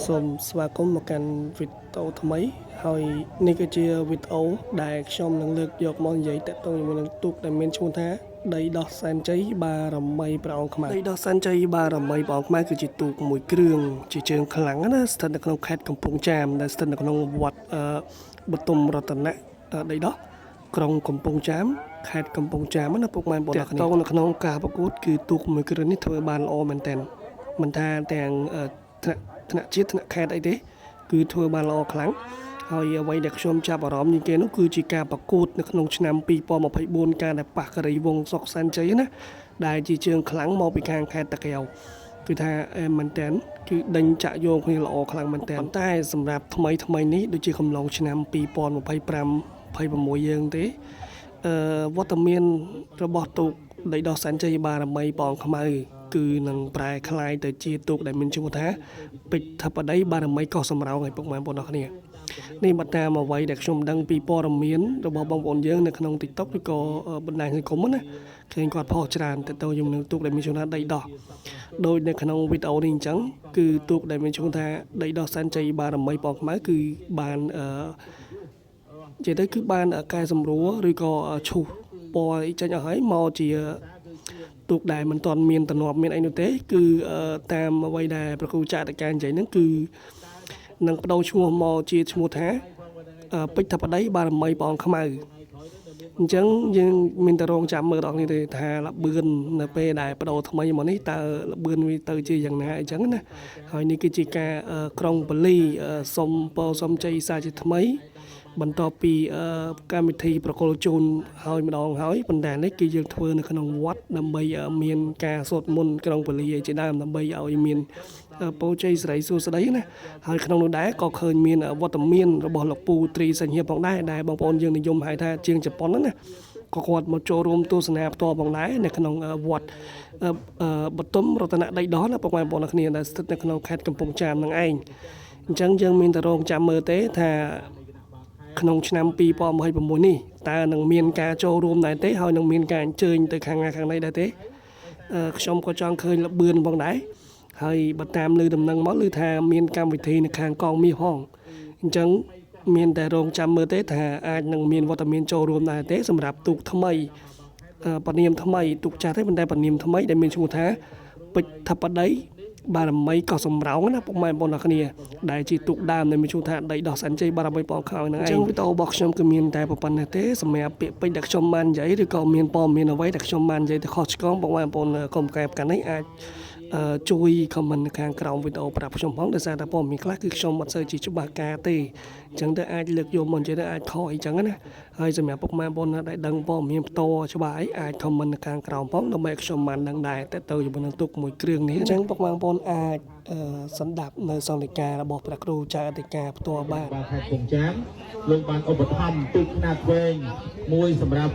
សូមស្វាគមន៍មកកាន់វីដេអូថ្មីហើយនេះគឺជាវីដេអូដែលខ្ញុំនឹងលើកយកមកនិយាយតាក់ទងជាមួយនឹងទូកដែលមានឈ្មោះថាដីដោះសែនជ័យបារមីព្រះអង្គខ្មែរដីដោះសែនជ័យបារមីព្រះអង្គខ្មែរគឺជាទូកមួយគ្រឿងជាជើងខ្លាំងណាស្ថិតនៅក្នុងខេត្តកំពង់ចាមដែលស្ថិតនៅក្នុងវត្តបទុមរតនៈដីដោះក្រុងកំពង់ចាមខេត្តកំពង់ចាមណាពុកម៉ែបងប្អូនតាក់ទងនៅក្នុងការប្រកួតគឺទូកមួយគ្រឿងនេះធ្វើបានល្អមែនទែនមិនថាទាំងថ្នាក់ជាតិថ្នាក់ខេត្តអីទេគឺធ្វើបានល្អខ្លាំងហើយអ្វីដែលខ្ញុំចាប់អារម្មណ៍ជាងគេនោះគឺជាការប្រកួតនៅក្នុងឆ្នាំ2024ការដែលប៉ះការីវងសុកសែនជ័យណាដែលជាជើងខ្លាំងមកពីខាងខេត្តតាកែវគឺថាមែនតើគឺដេញចាក់យកគ្នាល្អខ្លាំងមែនតើប៉ុន្តែសម្រាប់ថ្មីនេះដូចជាកំឡុងឆ្នាំ2025-26យើងទេវត្តមានរបស់ទូកដីដោះសែនជ័យបារមីព្រះអង្គខ្មៅគឺនឹងប្រែคล้ายទៅជាទូកដែលមានឈ្មោះថាពេជ្រធិបតីបារមីកោះសំរោងឲ្យពុកម៉ែបងប្អូនគ្នានេះបើតាមអ្វីដែលខ្ញុំដឹងពីព័ត៌មានរបស់បងប្អូនយើងនៅក្នុង TikTok ឬក៏បណ្ដាញសង្គមណាឃើញគាត់ផុសច្រើនទៅជាមួយនឹងទូកដែលមានឈ្មោះថាដីដោះដោយនៅក្នុងវីដេអូនេះអញ្ចឹងគឺទូកដែលមានឈ្មោះថាដីដោះសែនជ័យបារមីព្រះអង្គខ្មៅគឺបាននិយាយទៅគឺបានកែសម្រួលឬក៏ឈូសពណ៌អីចេញអស់ហើយមកជាទូកដែលមិនទាន់មានតំណប់មានអីនោះទេគឺតាមអ្វីដែលប្រគូចាតការនិយាយហ្នឹងគឺនឹងបដូរឈ្មោះមកជាឈ្មោះថាពេជ្រធិបតីបារមីព្រះអង្គខ្មៅអញ្ចឹងយើងមានតែរងចាំមើលដល់គ្នាទេថាលបឿននៅពេលដែលបដូរថ្មីមកនេះតើលបឿនវាទៅជាយ៉ាងណាអញ្ចឹងណាហើយនេះគឺជាការក្រុងពលីសុំពរសុំជ័យសាជាថ្មីបន្ទាប់ពីកម្មវិធីប្រគល់ជូនហើយម្ដងហើយប៉ុន្តែនេះគឺយើងធ្វើនៅក្នុងវត្តដើម្បីមានការសូត្រមន្តក្រុងពលីជាដើមដើម្បីឲ្យមានពរជ័យសិរីសួស្តីណាហើយក្នុងនោះដែរក៏ឃើញមានវត្តមានរបស់លោកពូត្រីសញ្ញាផងដែរដែលបងប្អូនយើងនិយមហៅថាជាងជប៉ុនណាក៏គាត់មកចូលរួមទស្សនាផ្ទាល់ផងដែរនៅក្នុងវត្តបទុមរតនៈដីដោះណាបងប្អូនគ្នាដែលស្ថិតនៅក្នុងខេត្តកំពង់ចាមនឹងឯងអញ្ចឹងយើងមានតែរងចាំមើលទេថាក្នុងឆ្នាំ2026នេះតើនឹងមានការចូលរួមដែរទេហើយនឹងមានការអញ្ជើញទៅខាងណាខាងណីដែរទេខ្ញុំក៏ចង់ឃើញលបឿនផងដែរហើយបើតាមលើដំណឹងមកឮថាមានកម្មវិធីនៅខាងកងមាសផងអញ្ចឹងមានតែរងចាំមើលទេថាអាចនឹងមានវត្តមានចូលរួមដែរទេសម្រាប់ទូកថ្មីពនាមថ្មីទូកចាស់ទេប៉ុន្តែពនាមថ្មីដែលមានឈ្មោះថាពេជ្រធិបតីបារមីកោះសំរោងណាពុកម៉ែបងប្អូនគ្នាដែលជាទូកដើមដែលមានឈ្មោះថាដីដោះសែនជ័យបារមីបងខោហ្នឹងឯងអញ្ចឹងវីដេអូរបស់ខ្ញុំគឺមានតែប៉ុណ្ណេះទេសម្រាប់ពាក្យពេចន៍ដែលខ្ញុំបាននិយាយឬក៏មានព័ត៌មានអ្វីដែលខ្ញុំបាននិយាយទៅខុសឆ្គងបងប្អូនកុំកែបកាន់នេះអាចជួយ comment នៅខាងក្រោមវីដេអូប្រាប់ខ្ញុំផងដោយសារតែព័ត៌មានខ្លះគឺខ្ញុំអត់សូវជាច្បាស់ការទេអញ្ចឹងទៅអាចលើកយកមកនិយាយទៅអាចខុសអីចឹងណាហើយសម្រាប់ពុកម៉ែបងប្អូនដែលដឹងព័ត៌មានផ្ទាល់ច្បាស់អីអាច comment នៅខាងក្រោមផងដើម្បីខ្ញុំបានដឹងដែរតើទៅជាមួយនឹងទូកមួយគ្រឿងនេះអញ្ចឹងពុកម៉ែបងប្អូនអាចសន្តាប់នៅសន្និការរបស់ព្រះគ្រូចៅអធិការផ្ទាល់បានខេត្តកំពង់ចាមលោកបានឧបត្ថម្ភទូកខ្នាតវែងមួយសម្រាប់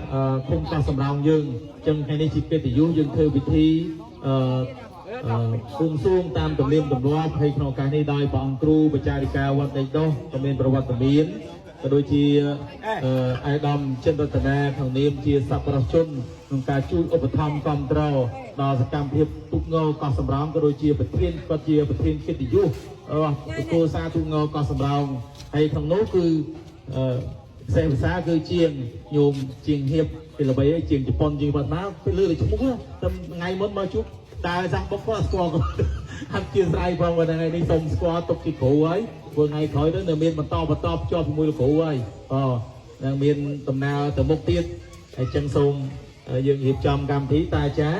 ឃុំកោះសំរោងយើងអញ្ចឹងថ្ងៃនេះជាកិត្តិយសយើងធ្វើពិធីគង់សួងតាមទំនៀមទម្លាប់ហើយក្នុងឱកាសនេះដោយព្រះអង្គគ្រូបច្ចារិកាវត្តដីដោះក៏មានប្រវត្តិមានក៏ដូចជាអាយដាមចិនរតនាក្នុងនាមជាសប្បុរសជនក្នុងការជួយឧបត្ថម្ភគាំទ្រដល់សកម្មភាពទូកងកោះសំរោងក៏ដូចជាប្រធានគាត់ជាប្រធានកិត្តិយសគោសារទូកងកោះសំរោងហើយក្នុងនោះគឺផ្សេងភាសាគឺជាងញោមជាងហៀបពីល្បីជាងជប៉ុនជាងវត្តណាពេលលើឈ្មោះតែថ្ងៃមុនមកជួបដើរចាំបុកគាត់ស្គាល់ហាត់ជាស្រ័យផងថ្ងៃនេះសូមស្គាល់ទុកជាគ្រូហើយព្រោះថ្ងៃក្រោយទៅនៅមានបន្តភ្ជាប់ជាមួយលោកគ្រូហើយនឹងមានដំណើរទៅមុខទៀតហើយចឹងសូមយើងរៀបចំកម្មវិធីតាចា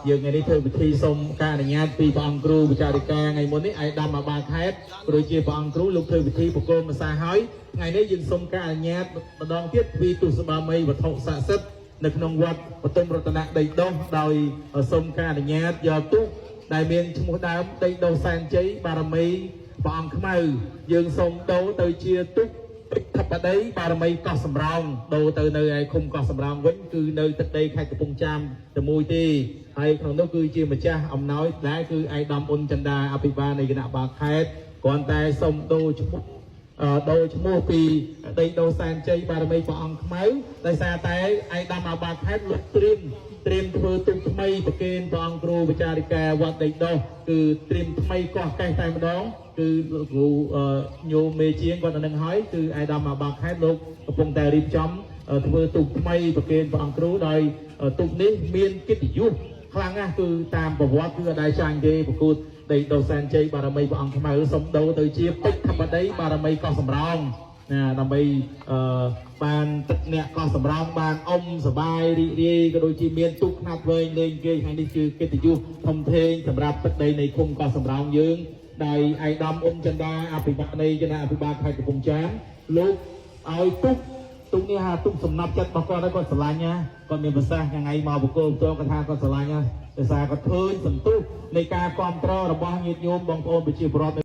យើងថ្ងៃនេះធ្វើពិធីសូមការអនុញ្ញាតពីព្រះអង្គគ្រូបច្ចារិកាថ្ងៃមុននេះឯកឧត្តមអាបាខេត្តក៏ដូចជាព្រះអង្គគ្រូលោកធ្វើពិធីបកគលម្សាហើយថ្ងៃនេះយើងសូមការអនុញ្ញាតម្ដងទៀតពីទស្សបាមីវត្ថុស័ក្តិសិទ្ធិនៅក្នុងវត្តបទុមរតនៈដីដោះដោយសូមការអនុញ្ញាតយកទូកដែលមានឈ្មោះដើមដីដោះសែនជ័យបារមីព្រះអង្គខ្មៅយើងសូមដូរទៅជាទូកពេជ្រធិបតីបារមីកោះសំរោងដូរទៅនៅឯឃុំកោះសំរោងវិញគឺនៅទឹកដីខេត្តកំពង់ចាមតែមួយទេហើយក្នុងនោះគឺជាម្ចាស់អំណោយដែរគឺឯកឧត្តមអ៊ុនចិន្តាអភិបាលនៃគណៈបាលខេត្តគ្រាន់តែសូមដូរឈ្មោះពីដីដោះសែនជ័យបារមីព្រះអង្គខ្មៅដោយសារតែឯកឧត្តមអាបាខេត្តលោកត្រៀមធ្វើទូកថ្មីប្រគេនព្រះអង្គគ្រូបច្ចារិកាវត្តដីដោះគឺត្រៀមថ្មីកោះកេះតែម្ដង គឺលោកគ្រូញោមមេជាងគាត់នៅនឹងហើយគឺអាយដាមអាបាខេតលោកកំពុងតែរៀបចំធ្វើទូកថ្មីប្រគេនព្រះអង្គគ្រូដោយទូកនេះមានកិត្តិយសខ្លាំងណាស់គឺតាមប្រវត្តិគឺអត់ដែលចាញ់ទេប្រកួតដីដោសែនជ័យបារមីព្រះអង្គខ្មៅសំដូរទៅជាពេជ្រធម្មដីបារមីកោះសំរោងណាដើម្បីបានទឹកអ្នកកោះសំរោងបានអុំសបាយរីករាយក៏ដូចជាមានទូកខ្នាតវែងលេងគេថ្ងៃនេះគឺកិត្តិយសធំធេងសម្រាប់ទឹកដីនៃឃុំកោះសំរោងយើងដោយឯកឧត្តមអ៊ុំចិន្តាអភិបាលនៃគណៈអភិបាលខេត្តកំពង់ចាមលោកឲ្យទូកនេះហាទូកសំណាប់ចិត្តរបស់គាត់ហើយគាត់ស្រឡាញ់ណាគាត់មានប្រសាសន៍ថ្ងៃមកបកគោផ្ទាល់គាត់ថាគាត់ស្រឡាញ់ណាដោយសារគាត់ឃើញសន្ទុះនៃការគ្រប់គ្រងរបស់ញាតិញោមបងប្អូនប្រជាពលរដ្ឋ